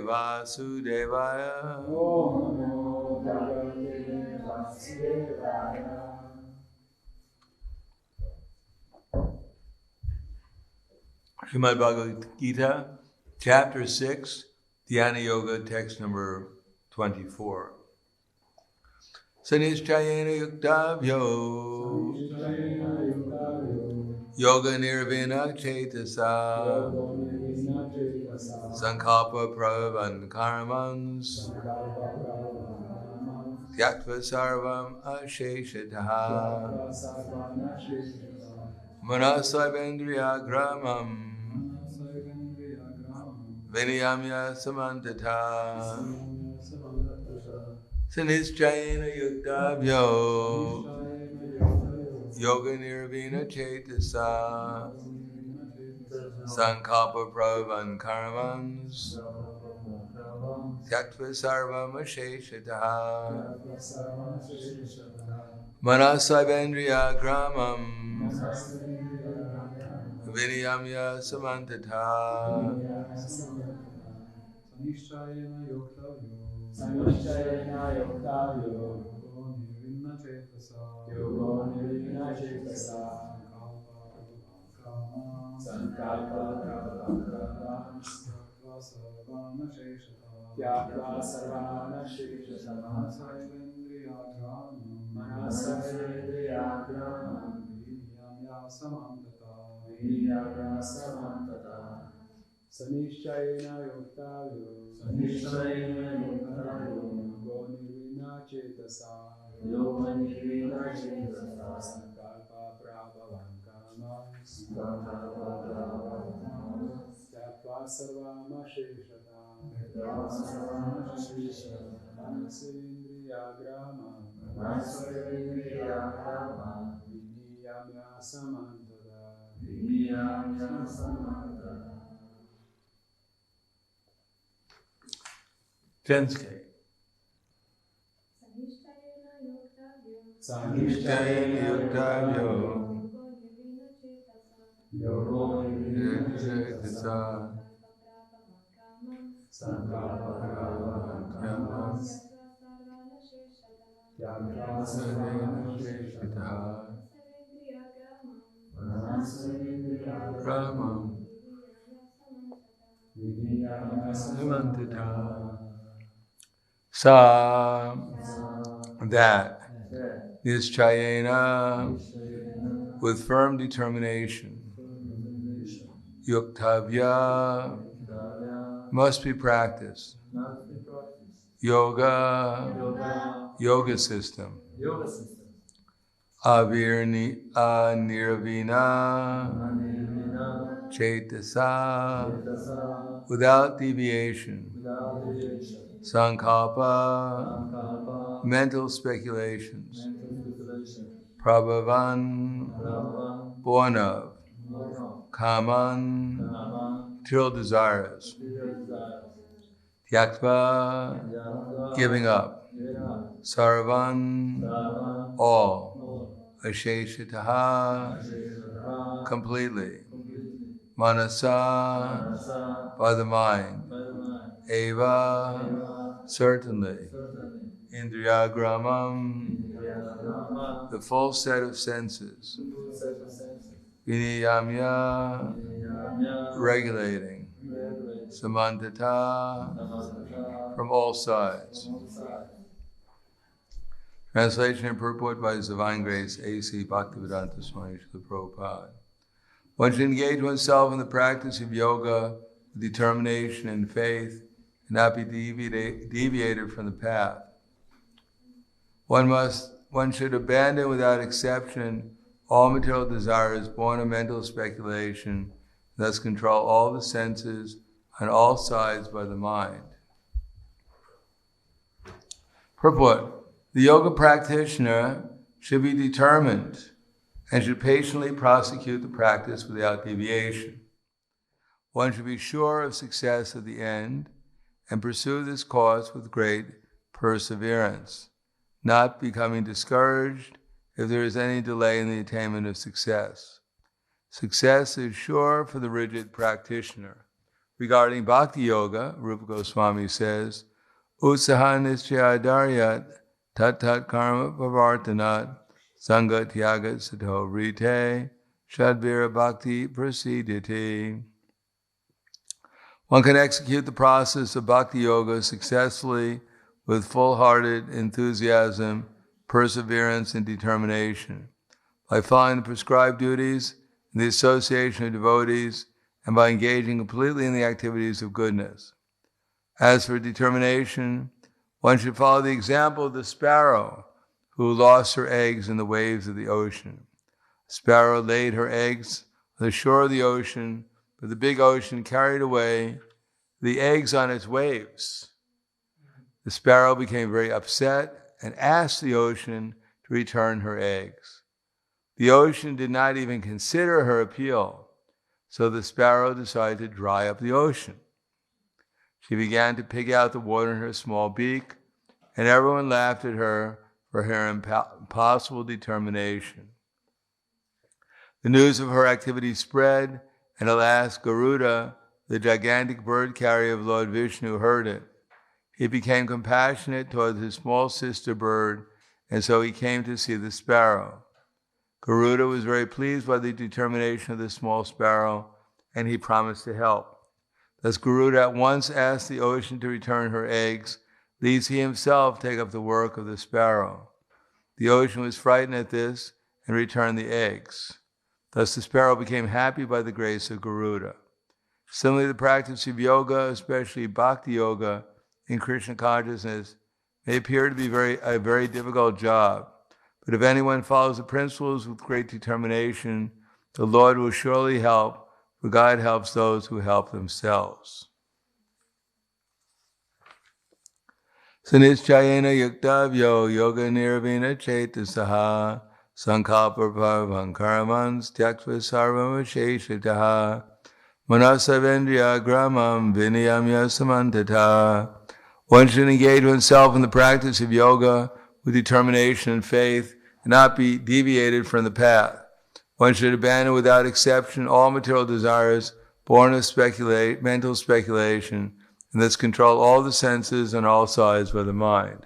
Vasudevaya. Om Namo Bhagavate Vasudevaya. Srimad Bhagavad Gita, Chapter 6, Dhyana Yoga, text number 24. Sanischayena yuktavyo yoga nirvina chetasa sankalpa pravan karmans tyaktva sarvam asheshataha manasavendriya gramam viniyamya samantata Sanischayena yuktavyo yoga nirvina chetasa sankalpa pravan karmans tyaktva sarvam asheshataha manasavendriya gramam viniyamya samantata Sanischayena yuktavyo yoga nirvina chetasa sankalpa pravan tyaktva sarvana sheshataha manasavendriya gramam viniyamya samantata Sanischayena yuktavyo yoga nirvina chetasa sankalpa prabhavan karmas tyaktva sarvama sheshata manasavendriya gramam viniyamya samantata. Translate. Sanischayena yuktavyo yoga nirvina chetasa sankalpa prabhavan karmas tyaktva sarvama sheshataha Brahmam Samantata. Sa, that Nischayena, with firm determination, Yuktavya, must be practiced. Yoga system. Nirvina Chetasa, without deviation. Sankalpa, mental speculations. Prabhavan, born of. Kaman, material desires. Tyaktva, giving up. Sarvan, all. Asheshataha, completely. Manasa, by the mind. Eva, certainly. Indriyagramam, the full set of senses. Viniyamya, regulating. Samantata, from all sides. Translation and purport by His Divine Grace A.C. Bhaktivedanta Swami Srila Prabhupada. One should engage oneself in the practice of yoga with determination and faith and not be deviated from the path. One should abandon without exception all material desires born of mental speculation, thus control all the senses on all sides by the mind. Purport. The yoga practitioner should be determined and should patiently prosecute the practice without deviation. One should be sure of success at the end and pursue this cause with great perseverance, not becoming discouraged if there is any delay in the attainment of success. Success is sure for the rigid practitioner. Regarding Bhakti Yoga, Rupa Goswami says, Utsaha nischaya daryat tat tat karma pavartanat sangat yagat sato rite shadvira bhakti prasiditi. One can execute the process of Bhakti Yoga successfully with full-hearted enthusiasm, perseverance, and determination, by following the prescribed duties in the association of devotees, and by engaging completely in the activities of goodness. As for determination, one should follow the example of the sparrow who lost her eggs in the waves of the ocean. A sparrow laid her eggs on the shore of the ocean, but the big ocean carried away the eggs on its waves. The sparrow became very upset and asked the ocean to return her eggs. The ocean did not even consider her appeal, so the sparrow decided to dry up the ocean. She began to pick out the water in her small beak, and everyone laughed at her for her impossible determination. The news of her activity spread, and alas, Garuda, the gigantic bird carrier of Lord Vishnu, heard it. He became compassionate toward his small sister bird, and so he came to see the sparrow. Garuda was very pleased by the determination of the small sparrow, and he promised to help. Thus Garuda at once asked the ocean to return her eggs, lest he himself take up the work of the sparrow. The ocean was frightened at this and returned the eggs. Thus the sparrow became happy by the grace of Garuda. Similarly, the practice of yoga, especially Bhakti Yoga in Krishna consciousness, may appear to be a very difficult job. But if anyone follows the principles with great determination, the Lord will surely help, for God helps those who help themselves. Sanischayena yuktavyo yoga nirvina chetasaha sankalpa bhavan karamans tyaktva sarvam sheshitaha manasavendriya gramam vinayam yasamantata. One should engage oneself in the practice of yoga with determination and faith, and not be deviated from the path. One should abandon without exception all material desires born of mental speculation, and thus control all the senses on all sides by the mind.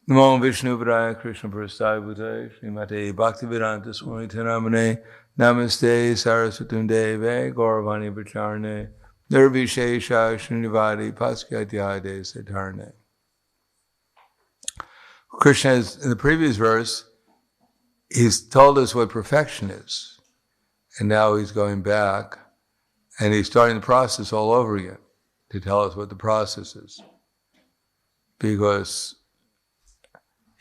Namo Vishnu Padaya Krishna Prasthaya Bhutaya Srimate Bhaktivedanta Swami Namane Namaste Saraswatam Deve Gauravani Pacharne Nirvishesha Srinivadi Paskyatyade Siddharne. Krishna is, in the previous verse, he's told us what perfection is. And now he's going back and he's starting the process all over again to tell us what the process is. Because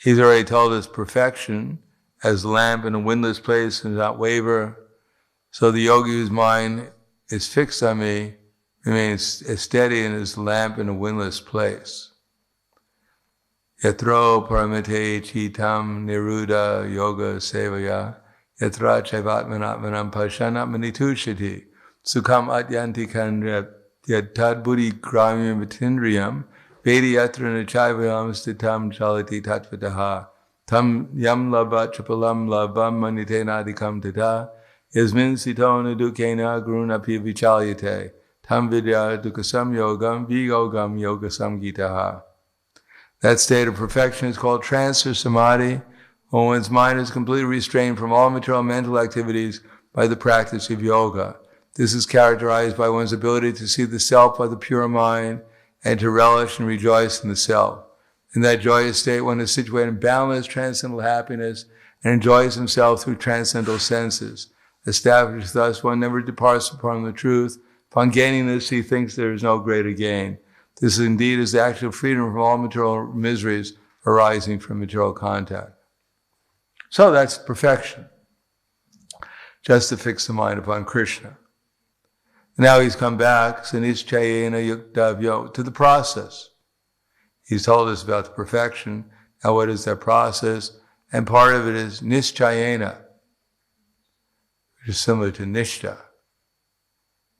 he's already told us perfection as a lamp in a windless place and does not waver. So the yogi whose mind is fixed on me remains as steady in his lamp in a windless place. Yatro paramite chitam niruda yoga sevaya yatra chaivatmanatmanam pashanatmani tushati sukham atyanti kandra yatad buddhi gramyam vitindriyam vedi yatra nachayvayam stitam chalati tatvataha tam yam labha chapalam labham manitenadikam tata yasmin sitona dukena gurunapi vichalyate tam vidya dukasam yogam vigogam yogasam gitaha. That state of perfection is called trance or samadhi, when one's mind is completely restrained from all material mental activities by the practice of yoga. This is characterized by one's ability to see the self by the pure mind and to relish and rejoice in the self. In that joyous state, one is situated in boundless transcendental happiness and enjoys himself through transcendental senses. Established thus, one never departs from the truth. Upon gaining this, he thinks there is no greater gain. This indeed is the actual freedom from all material miseries arising from material contact. So that's perfection. Just to fix the mind upon Krishna. Now he's come back, Sanischayena yuktavyo, to the process. He's told us about the perfection. Now what is that process? And part of it is nischayena, which is similar to nishta,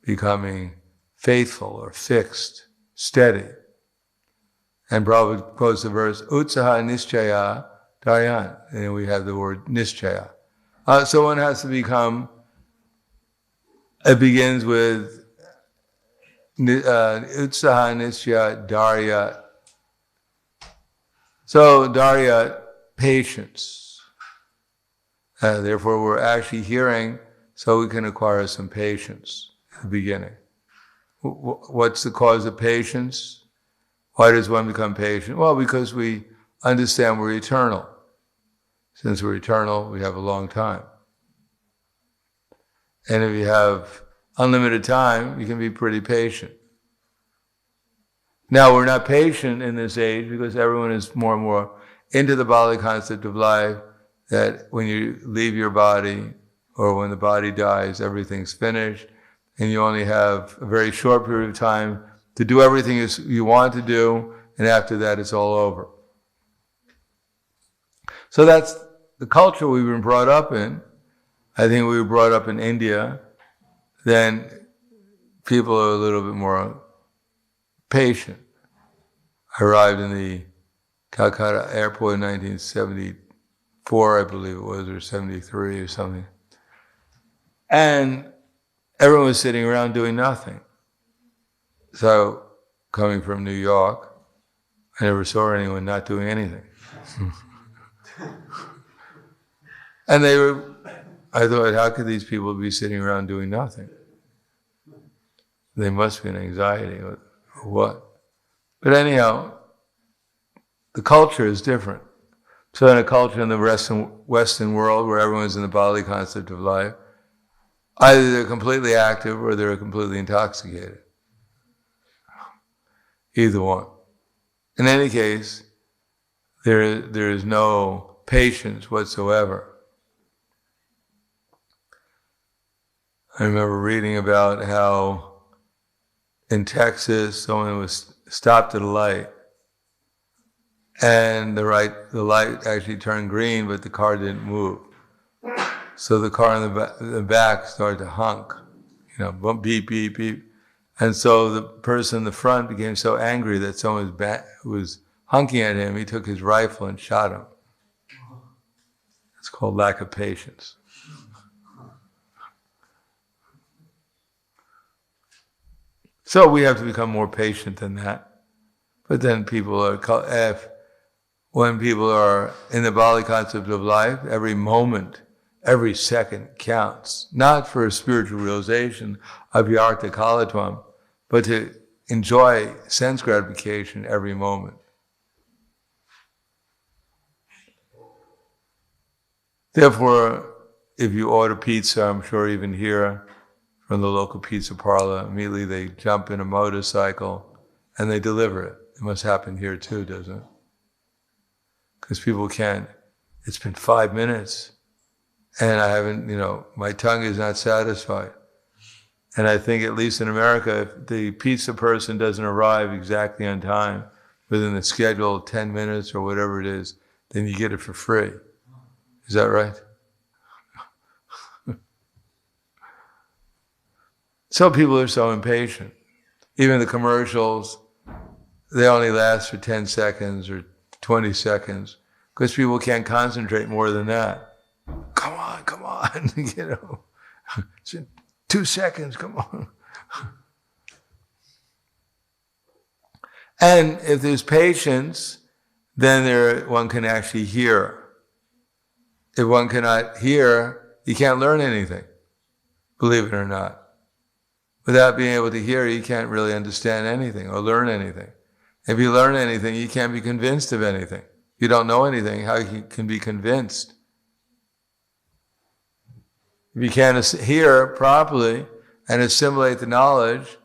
becoming faithful or fixed, steady. And Prabhupada quotes the verse, Utsaha nischaya daryan. And we have the word nischaya. So one has to become It begins with Utsaha Nisya Darya. So Darya, patience. Therefore, we're actually hearing so we can acquire some patience at the beginning. What's the cause of patience? Why does one become patient? Well, because we understand we're eternal. Since we're eternal, we have a long time. And if you have unlimited time, you can be pretty patient. Now, we're not patient in this age because everyone is more and more into the Bali concept of life, that when you leave your body or when the body dies, everything's finished, and you only have a very short period of time to do everything you want to do, and after that, it's all over. So that's the culture we've been brought up in. I think we were brought up in India, then people are a little bit more patient. I arrived in the Calcutta airport in 1974, I believe it was, or 73 or something. And everyone was sitting around doing nothing. So, coming from New York, I never saw anyone not doing anything. And I thought, how could these people be sitting around doing nothing? They must be in anxiety or what? But anyhow, the culture is different. So in a culture in the Western world where everyone's in the Bali concept of life, either they're completely active or they're completely intoxicated. Either one. In any case, there is no patience whatsoever. I remember reading about how in Texas someone was stopped at a light and the light actually turned green, but the car didn't move. So the car in the back started to honk, beep, beep, beep. And so the person in the front became so angry that someone was honking at him, he took his rifle and shot him. It's called lack of patience. So we have to become more patient than that. But then when people are in the Bali concept of life, every moment, every second counts. Not for a spiritual realization of yarta kalatvam, but to enjoy sense gratification every moment. Therefore, if you order pizza, I'm sure even here, from the local pizza parlor, immediately they jump in a motorcycle and they deliver it. It must happen here too, doesn't it? Because people can't. It's been 5 minutes and I haven't, my tongue is not satisfied. And I think at least in America, if the pizza person doesn't arrive exactly on time, within the scheduled 10 minutes or whatever it is, then you get it for free. Is that right? So people are so impatient. Even the commercials, they only last for 10 seconds or 20 seconds because people can't concentrate more than that. Come on, It's in 2 seconds, come on. And if there's patience, then one can actually hear. If one cannot hear, you can't learn anything, believe it or not. Without being able to hear, you can't really understand anything or learn anything. If you learn anything, you can't be convinced of anything. If you don't know anything, how you can be convinced? If you can't hear properly and assimilate the knowledge,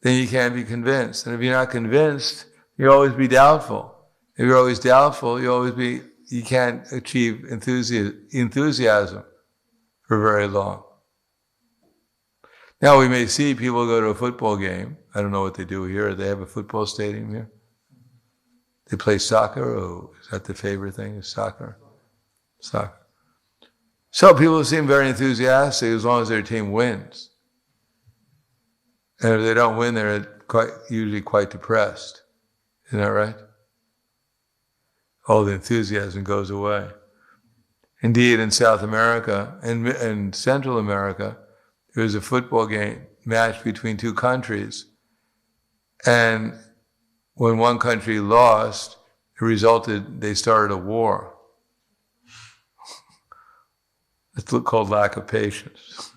then you can't be convinced. And if you're not convinced, you'll always be doubtful. If you're always doubtful, you can't achieve enthusiasm for very long. Now we may see people go to a football game. I don't know what they do here. They have a football stadium here. They play soccer, or is that the favorite thing, is soccer? Soccer. So people seem very enthusiastic as long as their team wins. And if they don't win, they're usually quite depressed. Isn't that right? All the enthusiasm goes away. Indeed, in South America and Central America, there was a football game match between two countries, and when one country lost, they started a war. It's called lack of patience.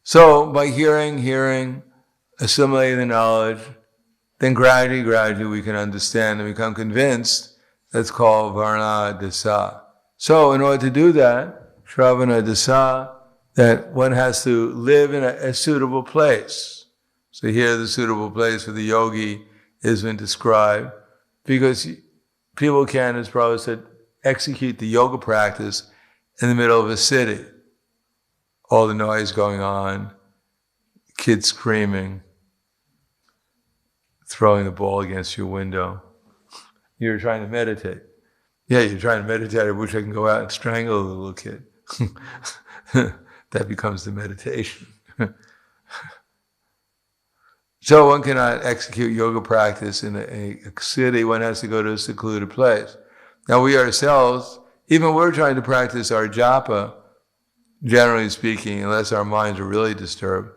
So by hearing, assimilating the knowledge, then gradually we can understand and become convinced. That's called varna dasa. So in order to do that, shravana dasa, that one has to live in a suitable place. So here the suitable place for the yogi has been described, because people can, as Prabhupada said, execute the yoga practice in the middle of a city. All the noise going on, kids screaming, throwing the ball against your window. You're trying to meditate. Yeah, you're trying to meditate. I wish I can go out and strangle the little kid. That becomes the meditation. So one cannot execute yoga practice in a city. One has to go to a secluded place. Now we ourselves, even we're trying to practice our japa, generally speaking, unless our minds are really disturbed,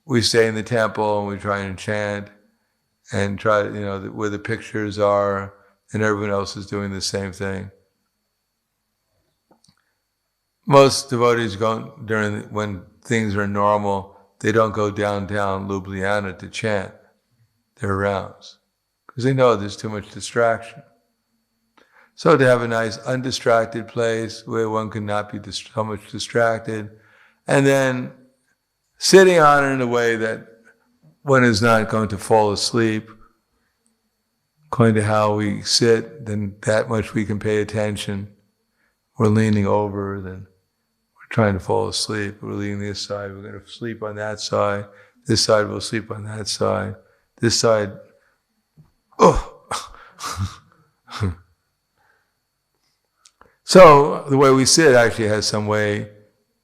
we stay in the temple and we try and chant and try, where the pictures are, and everyone else is doing the same thing. Most devotees go when things are normal, they don't go downtown Ljubljana to chant their rounds, because they know there's too much distraction. So to have a nice undistracted place where one cannot be so much distracted, and then sitting on it in a way that one is not going to fall asleep, according to how we sit, then that much we can pay attention. We're leaning over, then we're trying to fall asleep. We're leaning this side, we're going to sleep on that side. This side, we'll sleep on that side. This side, So the way we sit actually has some way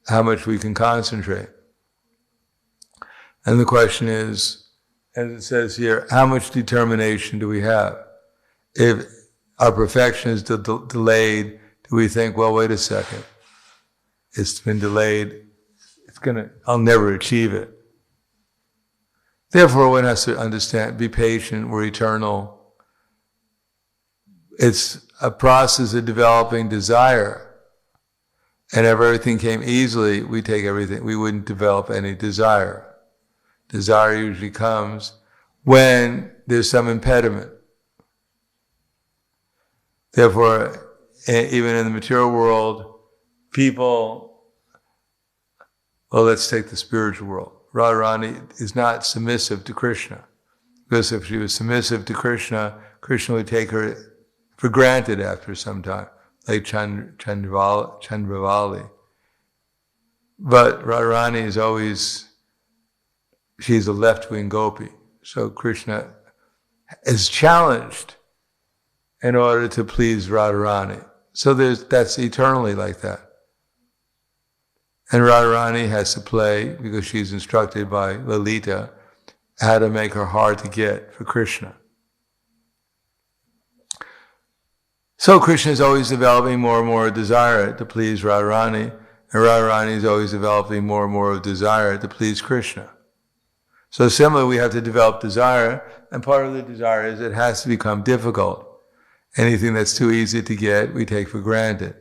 how much we can concentrate. And the question is, as it says here, how much determination do we have? If our perfection is delayed, do we think, well, wait a second, it's been delayed, I'll never achieve it. Therefore, one has to understand, be patient, we're eternal. It's a process of developing desire. And if everything came easily, we wouldn't develop any desire. Desire usually comes when there's some impediment. Therefore, even in the material world, let's take the spiritual world. Radharani is not submissive to Krishna. Because if she was submissive to Krishna, Krishna would take her for granted after some time, like Chandravali. But Radharani she's a left-wing gopi. So Krishna is challenged in order to please Radharani. So that's eternally like that. And Radharani has to play, because she's instructed by Lalita, how to make her hard to get for Krishna. So Krishna is always developing more and more desire to please Radharani, and Radharani is always developing more and more of desire to please Krishna. So similarly, we have to develop desire, and part of the desire is it has to become difficult. Anything that's too easy to get, we take for granted.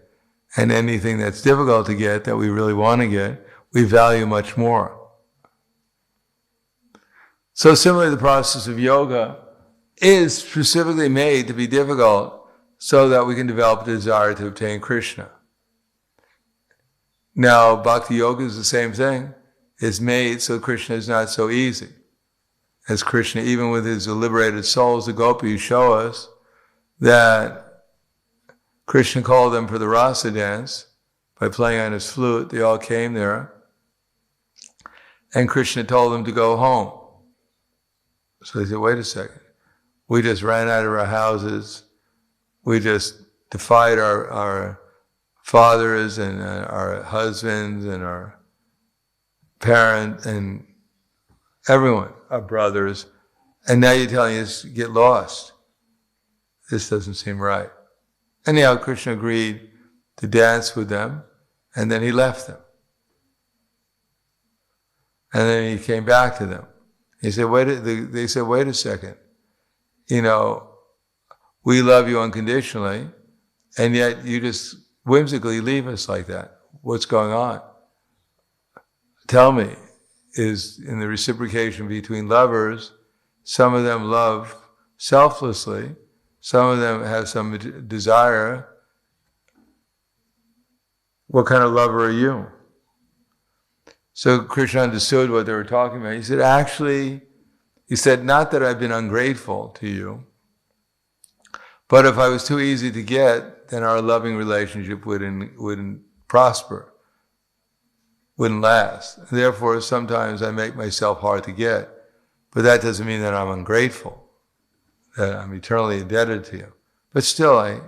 And anything that's difficult to get, that we really want to get, we value much more. So similarly, the process of yoga is specifically made to be difficult so that we can develop a desire to obtain Krishna. Now, Bhakti Yoga is the same thing. It's made so Krishna is not so easy. As Krishna, even with his liberated souls, the gopis show us that Krishna called them for the rasa dance by playing on his flute. They all came there. And Krishna told them to go home. So they said, wait a second. We just ran out of our houses. We just defied our fathers and our husbands and our parents and everyone, our brothers. And now you're telling us to get lost. This doesn't seem right. Anyhow, Krishna agreed to dance with them. And then he left them. And then he came back to them. He said, they said, wait a second. We love you unconditionally, and yet you just whimsically leave us like that. What's going on? Tell me, is in the reciprocation between lovers, some of them love selflessly, some of them have some desire. What kind of lover are you? So Krishna understood what they were talking about. He said, not that I've been ungrateful to you, but if I was too easy to get, then our loving relationship wouldn't prosper, wouldn't last. Therefore, sometimes I make myself hard to get, but that doesn't mean that I'm ungrateful, that I'm eternally indebted to you. But still,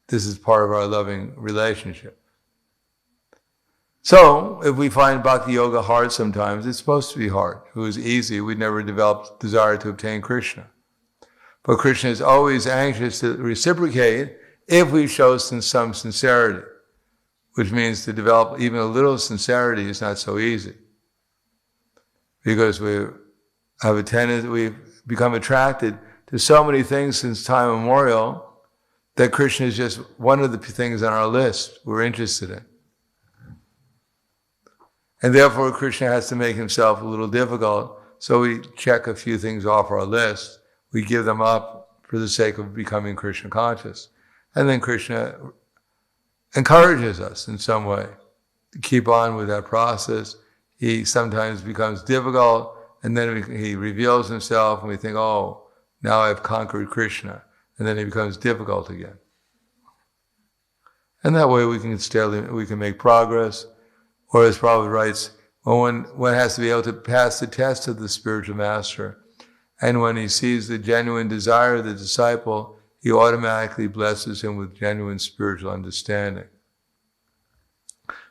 this is part of our loving relationship. So, if we find Bhakti Yoga hard sometimes, it's supposed to be hard. If it was easy, we'd never develop desire to obtain Krishna. But Krishna is always anxious to reciprocate if we show some sincerity, which means to develop even a little sincerity is not so easy. Because we have a tendency, we've become attracted to so many things since time immemorial that Krishna is just one of the things on our list we're interested in. And therefore, Krishna has to make himself a little difficult, so we check a few things off our list. We give them up for the sake of becoming Krishna conscious. And then Krishna encourages us in some way to keep on with that process. He sometimes becomes difficult, and then he reveals himself, and we think, oh, now I've conquered Krishna. And then he becomes difficult again. And that way we can make progress. Or as Prabhupada writes, one has to be able to pass the test of the spiritual master. And when he sees the genuine desire of the disciple, he automatically blesses him with genuine spiritual understanding.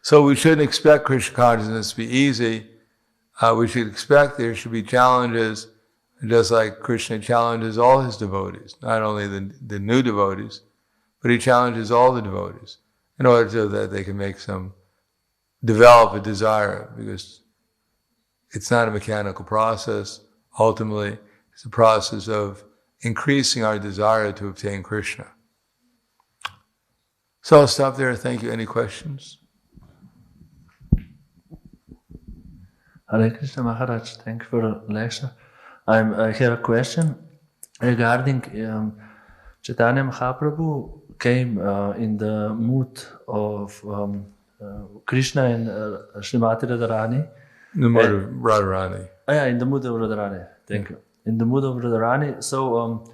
So we shouldn't expect Krishna consciousness to be easy. We should expect there should be challenges, just like Krishna challenges all his devotees, not only the new devotees, but he challenges all the devotees in order so that they can develop a desire, because it's not a mechanical process. Ultimately, it's a process of increasing our desire to obtain Krishna. So I'll stop there. Thank you. Any questions? Hare Krishna Maharaj, thank you for the lecture. I have a question regarding Chaitanya Mahaprabhu came in the mood of Krishna and Srimati Radharani. In the mood of Radharani. In the mood of Radharani. Thank you. In the mood of Radharani. So,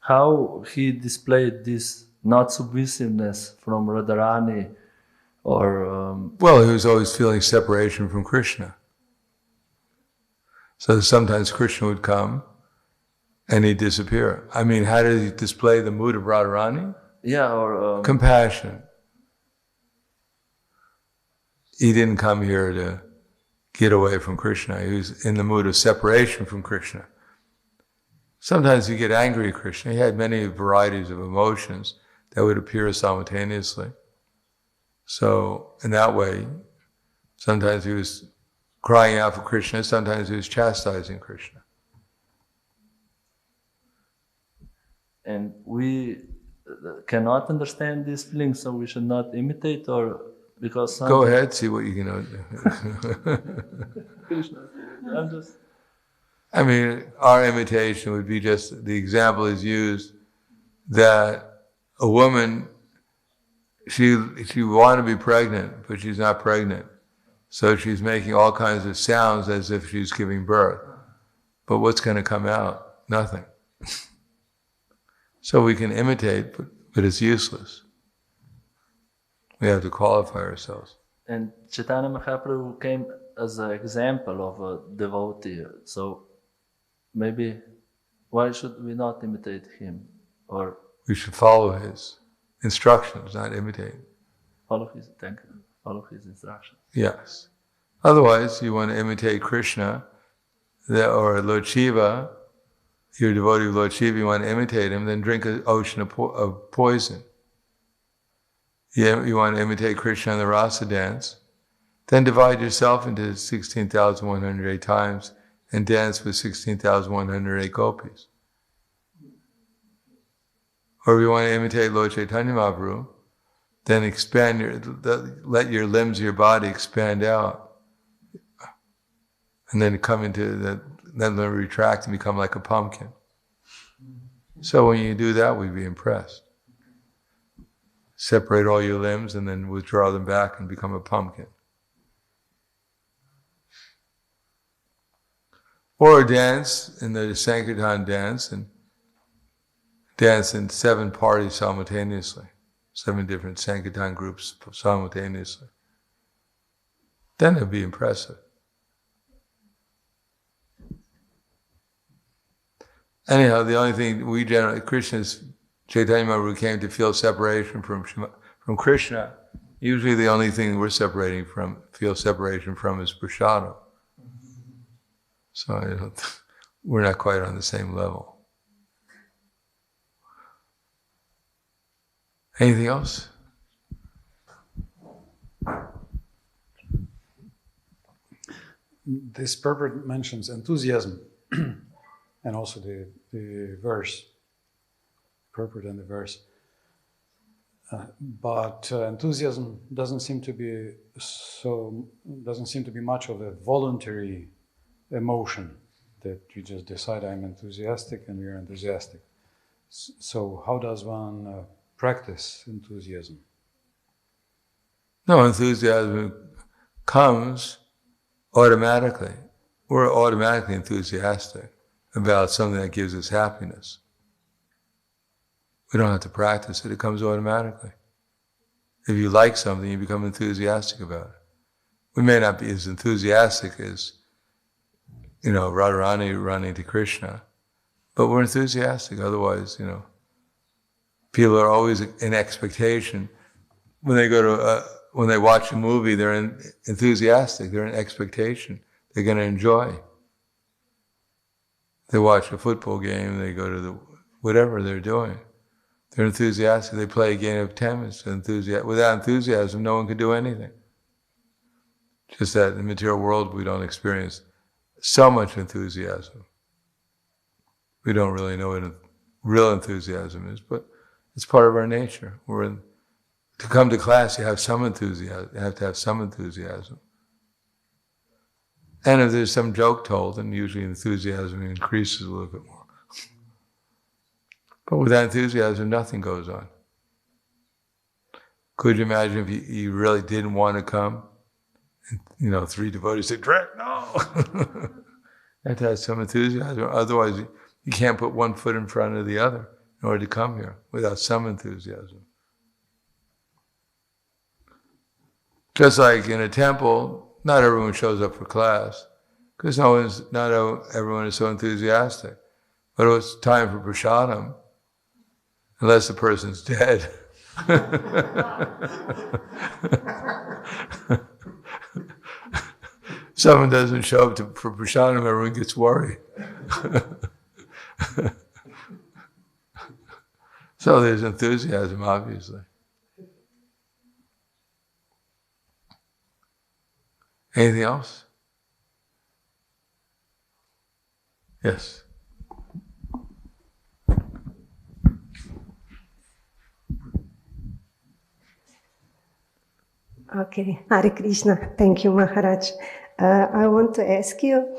how he displayed this not submissiveness from Radharani, or well, he was always feeling separation from Krishna. So sometimes Krishna would come and he'd disappear. I mean, how did he display the mood of Radharani? Yeah, or compassion. He didn't come here to get away from Krishna. He was in the mood of separation from Krishna. Sometimes you get angry at Krishna. He had many varieties of emotions that would appear simultaneously. So in that way, sometimes he was crying out for Krishna, sometimes he was chastising Krishna. And we cannot understand these feelings, so we should not imitate, or because go ahead, see what you can do. I mean, our imitation would be just, the example is used that a woman, she wanted to be pregnant, but she's not pregnant. So she's making all kinds of sounds as if she's giving birth. But what's going to come out? Nothing. So we can imitate, but it's useless. We have to qualify ourselves. And Chaitanya Mahaprabhu came as an example of a devotee. So maybe, why should we not imitate him? Or we should follow his instructions, not imitate. Follow his instructions. Yes. Otherwise, you want to imitate Krishna or Lord Shiva, you're a devotee of Lord Shiva, you want to imitate him, then drink an ocean of poison. you want to imitate Krishna in the rasa dance, then divide yourself into 16,108 times and dance with 16,108 gopis. Or if you want to imitate Lord Chaitanya Mahaprabhu, then let your limbs of your body expand out, and then come into then retract and become like a pumpkin. So when you do that, we'd be impressed. Separate all your limbs and then withdraw them back and become a pumpkin. Or dance in the Sankirtan dance and dance in 7 parties simultaneously, 7 different Sankirtan groups simultaneously. Then it'd be impressive. Anyhow, the only thing we generally, Chaitanya Mahaprabhu came to feel separation from Krishna. Usually the only thing we're feel separation from is prasadam. So we're not quite on the same level. Anything else? This purport mentions enthusiasm and also the verse, purport and the verse. But enthusiasm doesn't seem to be much of a voluntary emotion that you just decide I'm enthusiastic and you're enthusiastic. So how does one practice enthusiasm? No, enthusiasm comes automatically. We're automatically enthusiastic about something that gives us happiness. We don't have to practice it, it comes automatically. If you like something, you become enthusiastic about it. We may not be as enthusiastic as, Radharani running to Krishna, but we're enthusiastic. Otherwise, people are always in expectation. When they watch a movie, they're enthusiastic, they're in expectation. They're going to enjoy. They watch a football game, they go to whatever they're doing. They're enthusiastic. They play a game of tennis. Without enthusiasm, no one can do anything. Just that in the material world, we don't experience so much enthusiasm. We don't really know what real enthusiasm is, but it's part of our nature. To come to class, you have some enthusiasm. You have to have some enthusiasm. And if there's some joke told, then usually enthusiasm increases a little bit more. But without enthusiasm, nothing goes on. Could you imagine if you really didn't want to come? And, 3 devotees say, "Drink, no!" You have to have some enthusiasm. Otherwise, you can't put one foot in front of the other in order to come here without some enthusiasm. Just like in a temple, not everyone shows up for class because not everyone is so enthusiastic. But it was time for prasadam, unless the person's dead. Someone doesn't show up for prasadam, everyone gets worried. So there's enthusiasm, obviously. Anything else? Yes. Okay, Hare Krishna. Thank you, Maharaj. I want to ask you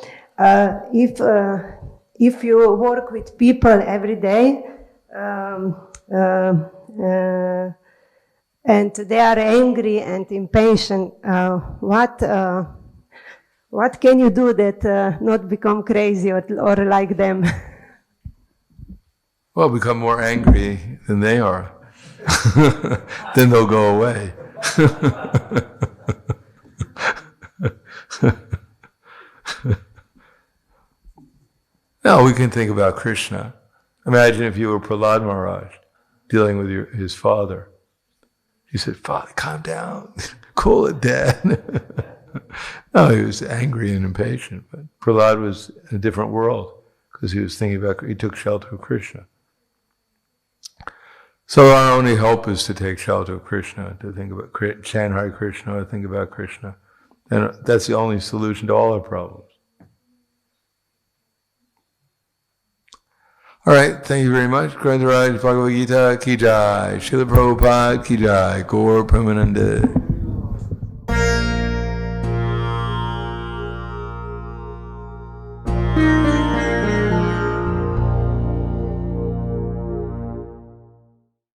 if you work with people every day and they are angry and impatient, what can you do that not become crazy or like them? Well, become more angry than they are. Then they'll go away. Now we can think about Krishna. Imagine if you were Prahlad Maharaj dealing with his father. You said, "Father, calm down. Cool it, Dad." No, he was angry and impatient. But Prahlad was in a different world because he was thinking about, he took shelter of Krishna. So our only hope is to take shelter of Krishna, to think about chant Hare Krishna, or think about Krishna. And that's the only solution to all our problems. All right, thank you very much. Grantaraj Bhagavad Gita ki jai, Srila Prabhupada ki jai, Gaur Pramananda.